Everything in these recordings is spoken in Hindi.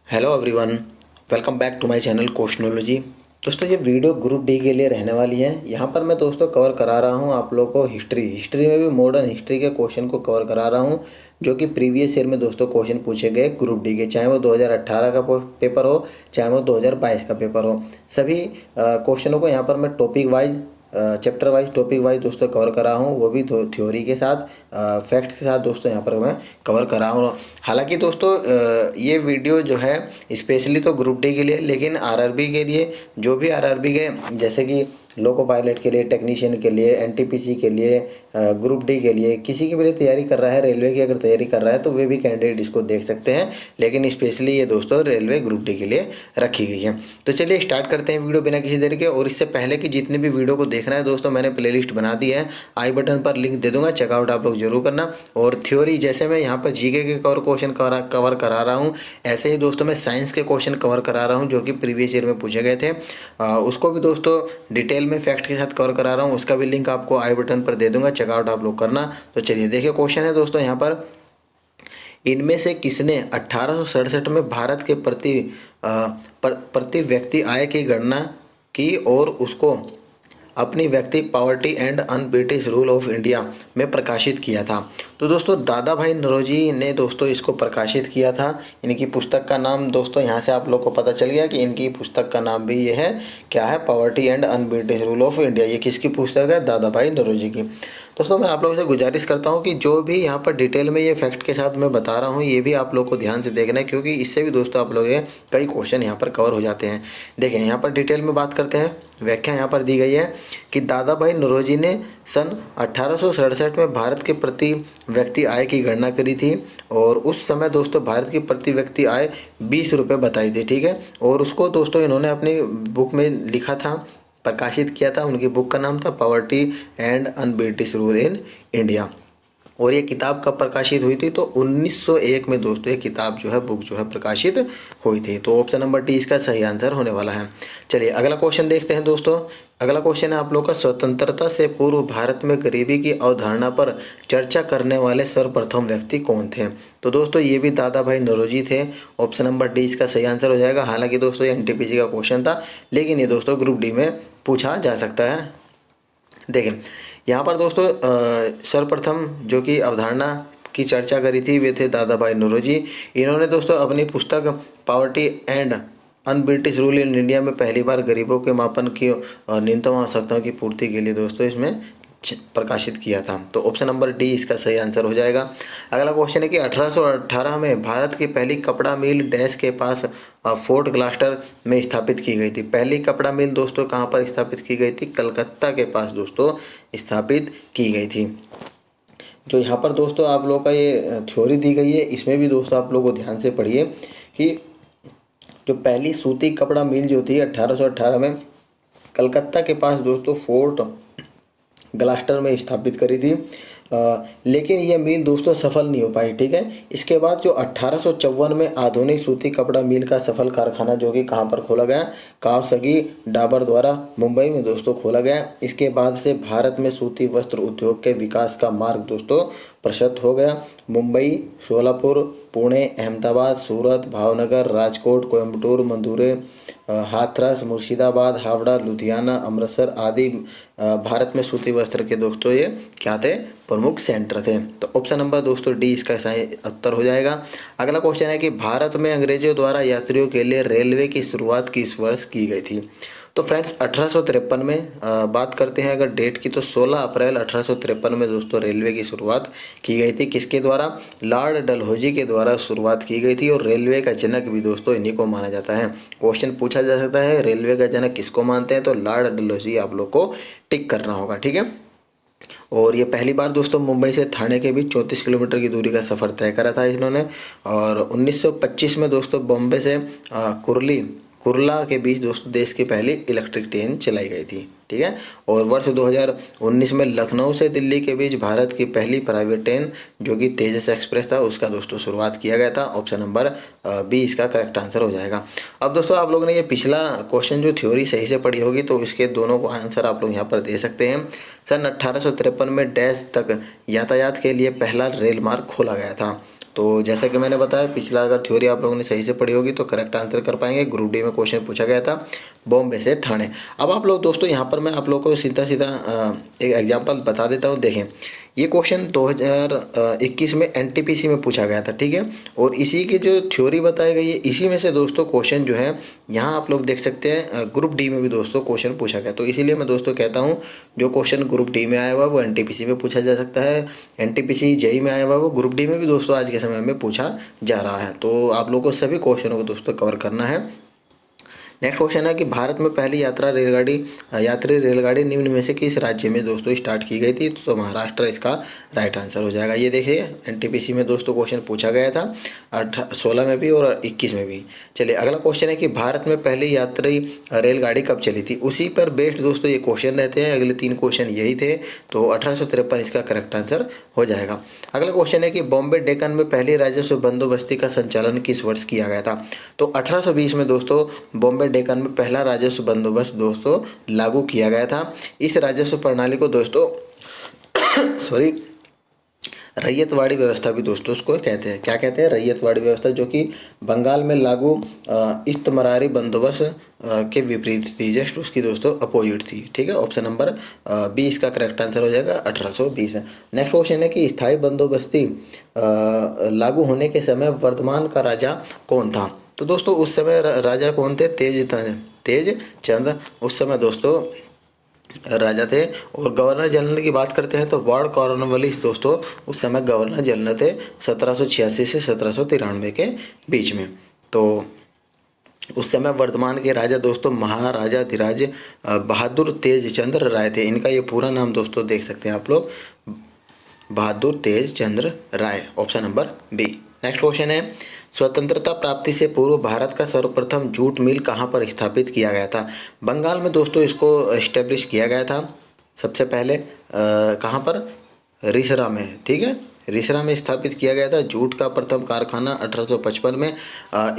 Hello everyone, welcome back to my channel Questionology. दोस्तों ये वीडियो ग्रुप डी के लिए रहने वाली है। यहाँ पर मैं दोस्तों कवर करा रहा हूँ आप लोगों को हिस्ट्री में भी मॉडर्न हिस्ट्री के क्वेश्चन को कवर करा रहा हूँ, जो कि प्रीवियस ईयर में दोस्तों क्वेश्चन पूछे गए ग्रुप डी के, चाहे वो 2018 का पेपर हो चाहे वो 2022 का पेपर हो। सभी क्वेश्चनों को यहाँ पर मैं topic wise chapter wise topic wise दोस्तों कवर करा हूँ, वो भी थ्योरी के साथ फैक्ट के साथ दोस्तों यहाँ पर मैं कवर करा हूँ। हालांकि दोस्तों ये वीडियो जो है स्पेशली तो ग्रुप डी के लिए, लेकिन आरआरबी के लिए, जो भी आरआरबी के जैसे कि लोको पायलट के लिए, टेक्नीशियन के लिए, एनटीपीसी के लिए, ग्रुप डी के लिए, किसी के भी लिए तैयारी कर रहा है, रेलवे की अगर तैयारी कर रहा है तो वे भी कैंडिडेट इसको देख सकते हैं। लेकिन स्पेशली ये दोस्तों रेलवे ग्रुप डी के लिए रखी गई है। तो चलिए स्टार्ट करते हैं वीडियो बिना किसी देरी के। और इससे पहले कि जितने भी वीडियो को देखना है दोस्तों, मैंने प्लेलिस्ट बना दी है, आई बटन पर लिंक दे दूंगा, चेकआउट आप लोग जरूर करना। और थ्योरी जैसे मैं यहाँ पर जीके के क्वेश्चन कवर करा रहा हूँ, ऐसे ही दोस्तों मैं साइंस के क्वेश्चन कवर करा रहा हूँ जो कि प्रीवियस ईयर में पूछे गए थे। उसको भी दोस्तों डिटेल में फैक्ट के साथ कवर करा रहा हूँ, उसका भी लिंक आपको आई बटन पर दे दूंगा, चेकआउट आप लोग करना। तो चलिए देखिए, क्वेश्चन है दोस्तों यहाँ पर, इनमें से किसने 1867 में भारत के प्रति व्यक्ति आय की गणना की और उसको अपनी व्यक्ति poverty and un British rule of India में प्रकाशित किया था? तो दोस्तों दादा भाई नौरोजी ने दोस्तों इसको प्रकाशित किया था। इनकी पुस्तक का नाम दोस्तों यहाँ से आप लोग को पता चल गया कि इनकी पुस्तक का नाम भी ये है, क्या है, poverty and un British rule of India. ये किसकी पुस्तक है? दादा भाई नौरोजी की। दोस्तों मैं आप लोगों से गुजारिश करता हूँ कि जो भी यहाँ पर डिटेल में ये फैक्ट के साथ मैं बता रहा हूँ, ये भी आप लोग को ध्यान से देखना है, क्योंकि इससे भी दोस्तों आप लोग कई क्वेश्चन यहाँ पर कवर हो जाते हैं। देखें यहाँ पर डिटेल में बात करते हैं। व्याख्या यहाँ पर दी गई है कि दादा भाई नौरोजी ने सन 1867 में भारत के प्रति व्यक्ति आय की गणना करी थी, और उस समय दोस्तों भारत की प्रति व्यक्ति आय 20 रुपये बताई थी, ठीक है। और उसको दोस्तों इन्होंने अपनी बुक में लिखा था, प्रकाशित किया था। उनकी बुक का नाम था poverty and un British rule in India. और ये किताब कब प्रकाशित हुई थी? तो 1901 में दोस्तों ये किताब जो है, बुक जो है, प्रकाशित हुई थी। तो ऑप्शन नंबर डी इसका सही आंसर होने वाला है। चलिए अगला क्वेश्चन देखते हैं दोस्तों। अगला क्वेश्चन है आप लोग का, स्वतंत्रता से पूर्व भारत में गरीबी की अवधारणा पर चर्चा करने वाले सर्वप्रथम व्यक्ति कौन थे? तो दोस्तों ये भी दादा भाई नौरोजी थे। ऑप्शन नंबर डी इसका सही आंसर हो जाएगा। हालांकि दोस्तों ये एनटीपीसी का क्वेश्चन था, लेकिन ये दोस्तों ग्रुप डी में पूछा जा सकता है। देखें यहाँ पर दोस्तों सर्वप्रथम जो कि अवधारणा की चर्चा करी थी वे थे दादा भाई नौरोजी। इन्होंने दोस्तों अपनी पुस्तक poverty and un British rule in India में पहली बार गरीबों के मापन की और न्यूनतम आवश्यकताओं की पूर्ति के लिए दोस्तों इसमें प्रकाशित किया था। तो ऑप्शन नंबर डी इसका सही आंसर हो जाएगा। अगला क्वेश्चन है कि 1818 में भारत की पहली कपड़ा मिल डैश के पास फोर्ट ग्लास्टर में स्थापित की गई थी। पहली कपड़ा मिल दोस्तों कहाँ पर स्थापित की गई थी? कलकत्ता के पास दोस्तों स्थापित की गई थी। जो यहाँ पर दोस्तों आप लोगों का ये थ्योरी दी गई है, इसमें भी दोस्तों आप लोग को ध्यान से पढ़िए कि जो पहली सूती कपड़ा मिल जो थी 1818 में कलकत्ता के पास दोस्तों फोर्ट ग्लास्टर में स्थापित करी थी, लेकिन यह मिल दोस्तों सफल नहीं हो पाई, ठीक है। इसके बाद जो 1854 में आधुनिक सूती कपड़ा मिल का सफल कारखाना जो कि कहाँ पर खोला गया? कावसगी डाबर द्वारा मुंबई में दोस्तों खोला गया। इसके बाद से भारत में सूती वस्त्र उद्योग के विकास का मार्ग दोस्तों प्रशस्त हो गया। मुंबई, शोलापुर, पुणे, अहमदाबाद, सूरत, भावनगर, राजकोट, कोयम्बटूर, मदुरै, हाथरस, मुर्शिदाबाद, हावड़ा, लुधियाना, अमृतसर आदि भारत में सूती वस्त्र के दोस्तों ये क्या थे? प्रमुख सेंटर थे। तो ऑप्शन नंबर दोस्तों डी इसका सही उत्तर हो जाएगा। अगला क्वेश्चन है कि भारत में अंग्रेजों द्वारा यात्रियों के लिए रेलवे की शुरुआत किस वर्ष की गई थी? तो फ्रेंड्स 1853 में बात करते हैं अगर डेट की, तो 16 अप्रैल 1853 में दोस्तों रेलवे की शुरुआत की गई थी। किसके द्वारा? लॉर्ड डलहौजी के द्वारा शुरुआत की गई थी। और रेलवे का जनक भी दोस्तों इन्हीं को माना जाता है। क्वेश्चन पूछा जा सकता है रेलवे का जनक किसको मानते हैं? तो लॉर्ड डलहौजी आप लोग को टिक करना होगा, ठीक है। और ये पहली बार दोस्तों मुंबई से ठाणे के बीच 34 किलोमीटर की दूरी का सफ़र तय करा था इन्होंने। और 1925 में दोस्तों बॉम्बे से कुर्ला के बीच दोस्तों देश की पहली इलेक्ट्रिक ट्रेन चलाई गई थी, ठीक है। और वर्ष 2019 में लखनऊ से दिल्ली के बीच भारत की पहली प्राइवेट ट्रेन जो कि तेजस एक्सप्रेस था, उसका दोस्तों शुरुआत किया गया था। ऑप्शन नंबर बी इसका करेक्ट आंसर हो जाएगा। अब दोस्तों आप लोगों ने ये पिछला क्वेश्चन जो थ्योरी सही से पढ़ी होगी, तो इसके दोनों को आंसर आप लोग यहाँ पर दे सकते हैं। सन 1853 में डैश तक यातायात के लिए पहला रेल मार्ग खोला गया था। तो जैसा कि मैंने बताया, पिछला अगर थ्योरी आप लोगों ने सही से पढ़ी होगी तो करेक्ट आंसर कर पाएंगे। ग्रुप डी में क्वेश्चन पूछा गया था बॉम्बे से ठाणे। अब आप लोग दोस्तों यहाँ पर मैं आप लोगों को सीधा सीधा एक एग्जांपल बता देता हूँ। देखें, ये क्वेश्चन 2021 में एनटीपीसी में पूछा गया था, ठीक है। और इसी की जो थ्योरी बताई गई है, इसी में से दोस्तों क्वेश्चन जो है यहाँ आप लोग देख सकते हैं ग्रुप डी में भी दोस्तों क्वेश्चन पूछा गया। तो इसीलिए मैं दोस्तों कहता हूँ जो क्वेश्चन ग्रुप डी में आया हुआ वो एनटीपीसी में पूछा जा सकता है, एनटीपीसी जेई में आया हुआ वो ग्रुप डी में भी दोस्तों आज के समय में पूछा जा रहा है। तो आप लोगों को सभी क्वेश्चनों को दोस्तों कवर करना है। नेक्स्ट क्वेश्चन है कि भारत में पहली यात्री रेलगाड़ी निम्न में से किस राज्य में दोस्तों स्टार्ट की गई थी? तो महाराष्ट्र इसका राइट आंसर हो जाएगा। ये देखिए एनटीपीसी में दोस्तों क्वेश्चन पूछा गया था 16 में भी और 21 में भी। चलिए अगला क्वेश्चन है कि भारत में पहली यात्री रेलगाड़ी कब चली थी? उसी पर बेस्ड दोस्तों ये क्वेश्चन रहते हैं। अगले 3 क्वेश्चन यही थे, तो 1853 इसका करेक्ट आंसर हो जाएगा। अगला क्वेश्चन है कि बॉम्बे डेक्कन में पहली राजस्व बंदोबस्ती का संचालन किस वर्ष किया गया था? तो 1820 में दोस्तों बॉम्बे डेक्कन में पहला राजस्व बंदोबस्त दोस्तों लागू किया गया था। इस राजस्व प्रणाली को दोस्तों सॉरी रैयतवाड़ी व्यवस्था भी दोस्तों उसको कहते हैं। क्या कहते हैं? रैयतवाड़ी व्यवस्था, जो कि बंगाल में लागू इस्तमरारी बंदोबस्त के विपरीत थी, जस्ट उसकी दोस्तों अपोजिट थी, ठीक है। ऑप्शन नंबर बी इसका करेक्ट आंसर हो जाएगा 1820। नेक्स्ट क्वेश्चन है कि स्थायी बंदोबस्ती लागू होने के समय वर्धमान का राजा कौन था? तो दोस्तों उस समय राजा कौन थे? तेज चंद उस समय दोस्तों राजा थे। और गवर्नर जनरल की बात करते हैं तो लॉर्ड कॉर्नवालिस दोस्तों उस समय गवर्नर जनरल थे 1786 से 1793 के बीच में। तो उस समय वर्धमान के राजा दोस्तों महाराजाधिराज बहादुर तेज चंद्र राय थे। इनका ये पूरा नाम दोस्तों देख सकते हैं आप लोग, Bahadur Tej Chandra Rai, option number B. Next question है स्वतंत्रता प्राप्ति से पूर्व भारत का सर्वप्रथम जूट मिल कहाँ पर स्थापित किया गया था? बंगाल में दोस्तों इसको एस्टेब्लिश किया गया था सबसे पहले। कहाँ पर? रिसरा में, ठीक है। रिसरा में स्थापित किया गया था जूट का प्रथम कारखाना 1855 में।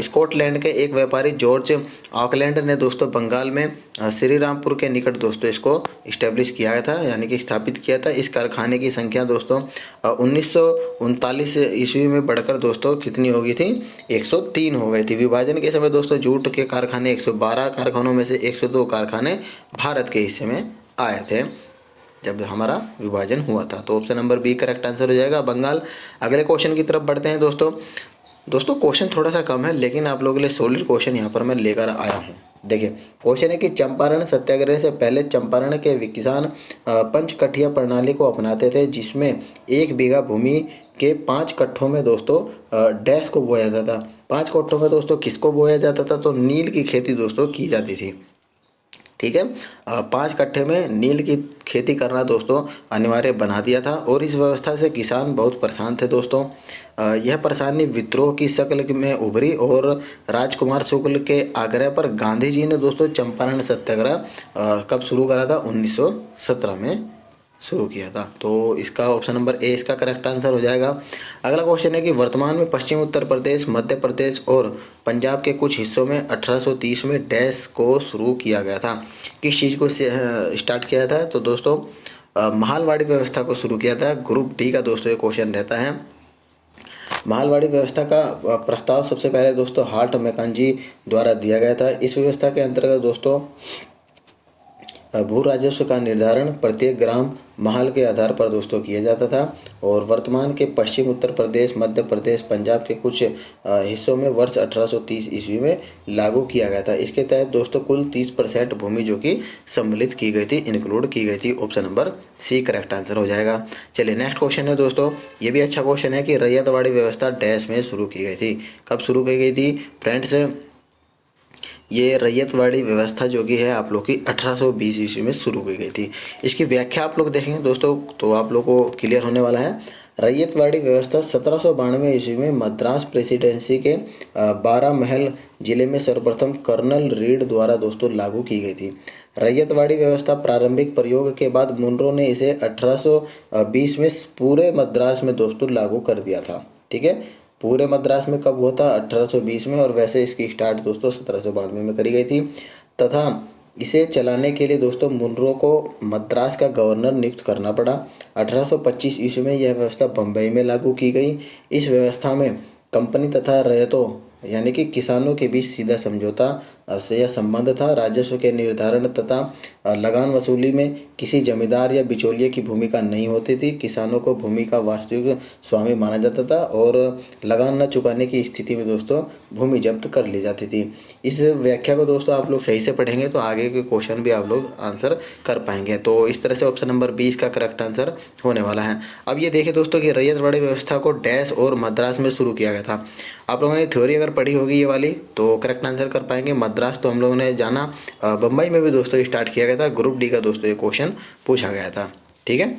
स्कॉटलैंड के एक व्यापारी जॉर्ज ऑकलैंड ने दोस्तों बंगाल में श्री रामपुर के निकट दोस्तों इसको इस्टेब्लिश किया गया था, यानी कि स्थापित किया था। इस कारखाने की संख्या दोस्तों 1939 ईस्वी में बढ़कर दोस्तों कितनी हो गई थी? 103 हो गई थी। विभाजन के समय दोस्तों जूट के कारखाने 112 कारखानों में से 102 कारखाने भारत के हिस्से में आए थे जब हमारा विभाजन हुआ था। तो option number B correct answer हो जाएगा, बंगाल। अगले क्वेश्चन की तरफ बढ़ते हैं दोस्तों क्वेश्चन थोड़ा सा कम है, लेकिन आप लोगों के लिए सॉलिड क्वेश्चन यहाँ पर मैं लेकर आया हूँ। देखिए क्वेश्चन है कि चंपारण सत्याग्रह से पहले चंपारण के किसान पंचकठिया प्रणाली को अपनाते थे, जिसमें 1 बीघा भूमि के 5 कट्ठों में दोस्तों डैश को बोया जाता था। 5 कट्ठों में दोस्तों किसको बोया जाता था? तो नील की खेती दोस्तों की जाती थी, ठीक है। 5 कट्ठे में नील की खेती करना दोस्तों अनिवार्य बना दिया था। और इस व्यवस्था से किसान बहुत परेशान थे दोस्तों। यह परेशानी विद्रोह की शक्ल में उभरी और राजकुमार शुक्ल के आग्रह पर गांधी जी ने दोस्तों चंपारण सत्याग्रह कब शुरू करा था? 1917 में शुरू किया था। तो इसका ऑप्शन नंबर ए इसका करेक्ट आंसर हो जाएगा। अगला क्वेश्चन है कि वर्तमान में पश्चिम उत्तर प्रदेश, मध्य प्रदेश और पंजाब के कुछ हिस्सों में 1830 में डैश को शुरू किया गया था। किस चीज़ को स्टार्ट किया था? तो दोस्तों मालवाड़ी व्यवस्था को शुरू किया था। ग्रुप डी का दोस्तों ये क्वेश्चन रहता है। मालवाड़ी व्यवस्था का प्रस्ताव सबसे पहले दोस्तों हार्ट मैकांजी द्वारा दिया गया था। इस व्यवस्था के अंतर्गत दोस्तों भू राजस्व का निर्धारण प्रत्येक ग्राम महल के आधार पर दोस्तों किया जाता था। और वर्तमान के पश्चिम उत्तर प्रदेश, मध्य प्रदेश, पंजाब के कुछ हिस्सों में वर्ष 1830 ईस्वी में लागू किया गया था। इसके तहत दोस्तों कुल 30% भूमि जो कि सम्मिलित की गई थी, इंक्लूड की गई थी। Option number C correct answer हो जाएगा। चलिए नेक्स्ट क्वेश्चन है दोस्तों, ये भी अच्छा क्वेश्चन है कि रैयतवाड़ी व्यवस्था डैश में शुरू की गई थी। कब शुरू की गई थी फ्रेंड्स? ये रैयतवाड़ी व्यवस्था जो कि है आप लोग की 1820 ईस्वी में शुरू की गई थी। इसकी व्याख्या आप लोग देखेंगे दोस्तों तो आप लोग को क्लियर होने वाला है। रैयतवाड़ी व्यवस्था 1792 ईस्वी में मद्रास प्रेसिडेंसी के 12 महल जिले में सर्वप्रथम कर्नल रीड द्वारा दोस्तों लागू की गई थी। रैयतवाड़ी व्यवस्था प्रारंभिक प्रयोग के बाद मुनरो ने इसे 1820 में पूरे मद्रास में दोस्तों लागू कर दिया था, ठीक है। पूरे मद्रास में कब हुआ था? 1820 में। और वैसे इसकी स्टार्ट दोस्तों 1792 में करी गई थी तथा इसे चलाने के लिए दोस्तों मुनरो को मद्रास का गवर्नर नियुक्त करना पड़ा। 1825 ईस्वी में यह व्यवस्था बम्बई में लागू की गई। इस व्यवस्था में कंपनी तथा रैयतों यानी कि किसानों के बीच सीधा समझौता से यह संबंध था। राजस्व के निर्धारण तथा लगान वसूली में किसी जमींदार या बिचौलिए की भूमिका नहीं होती थी। किसानों को भूमि का वास्तविक स्वामी माना जाता था और लगान न चुकाने की स्थिति में दोस्तों भूमि जब्त कर ली जाती थी। इस व्याख्या को दोस्तों आप लोग सही से पढ़ेंगे तो आगे के क्वेश्चन भी आप लोग आंसर कर पाएंगे। तो इस तरह से ऑप्शन नंबर 20 का करेक्ट आंसर होने वाला है। अब ये देखें दोस्तों कि रैयत बड़े व्यवस्था को डैश और मद्रास में शुरू किया गया था। आप लोगों ने थ्योरी अगर पढ़ी होगी ये वाली तो करेक्ट आंसर कर पाएंगे। मद्रास तो हम लोगों ने जाना, बम्बई में भी दोस्तों स्टार्ट किया गया था। ग्रुप डी का दोस्तों ये क्वेश्चन पूछा गया था। ठीक है,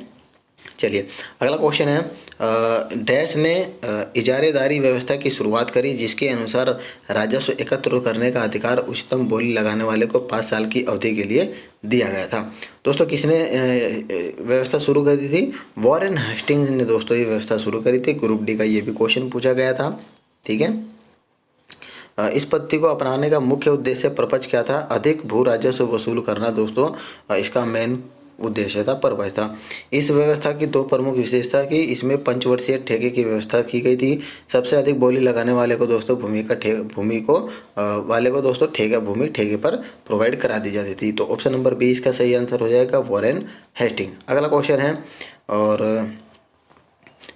चलिए अगला क्वेश्चन है डैश ने इजारेदारी व्यवस्था की शुरुआत करी जिसके अनुसार राजस्व एकत्र करने का अधिकार उच्चतम बोली लगाने वाले को 5 साल की अवधि के लिए दिया गया था। दोस्तों किसने व्यवस्था शुरू करी थी? वॉरेन हेस्टिंग्स ने दोस्तों ये व्यवस्था शुरू करी थी। ग्रुप डी का ये भी क्वेश्चन पूछा गया था। ठीक है, इस पद्धति को अपनाने का मुख्य उद्देश्य पर्पज क्या था? अधिक भू राजस्व वसूल करना दोस्तों इसका मेन उद्देश्य था, पर्पज था। इस व्यवस्था की दो प्रमुख विशेषता कि इसमें पंचवर्षीय ठेके की व्यवस्था की गई थी। सबसे अधिक बोली लगाने वाले को दोस्तों भूमि को दोस्तों भूमि ठेके पर प्रोवाइड करा दी जाती थी। तो ऑप्शन नंबर 20 का सही आंसर हो जाएगा वॉरेन हेस्टिंग। अगला क्वेश्चन है और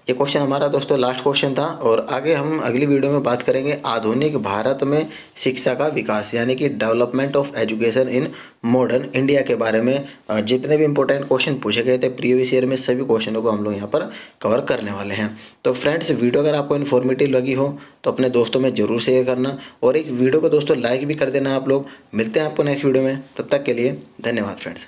ये क्वेश्चन हमारा दोस्तों लास्ट क्वेश्चन था और आगे हम अगली वीडियो में बात करेंगे आधुनिक भारत में शिक्षा का विकास यानी कि development of education in modern India के बारे में। जितने भी इंपॉर्टेंट क्वेश्चन पूछे गए थे प्रीवियस ईयर में सभी क्वेश्चनों को हम लोग यहाँ पर कवर करने वाले हैं। तो फ्रेंड्स वीडियो अगर आपको इन्फॉर्मेटिव लगी हो तो अपने दोस्तों में जरूर शेयर करना और एक वीडियो को दोस्तों लाइक भी कर देना आप लोग। मिलते हैं आपको नेक्स्ट वीडियो में, तब तक के लिए धन्यवाद फ्रेंड्स।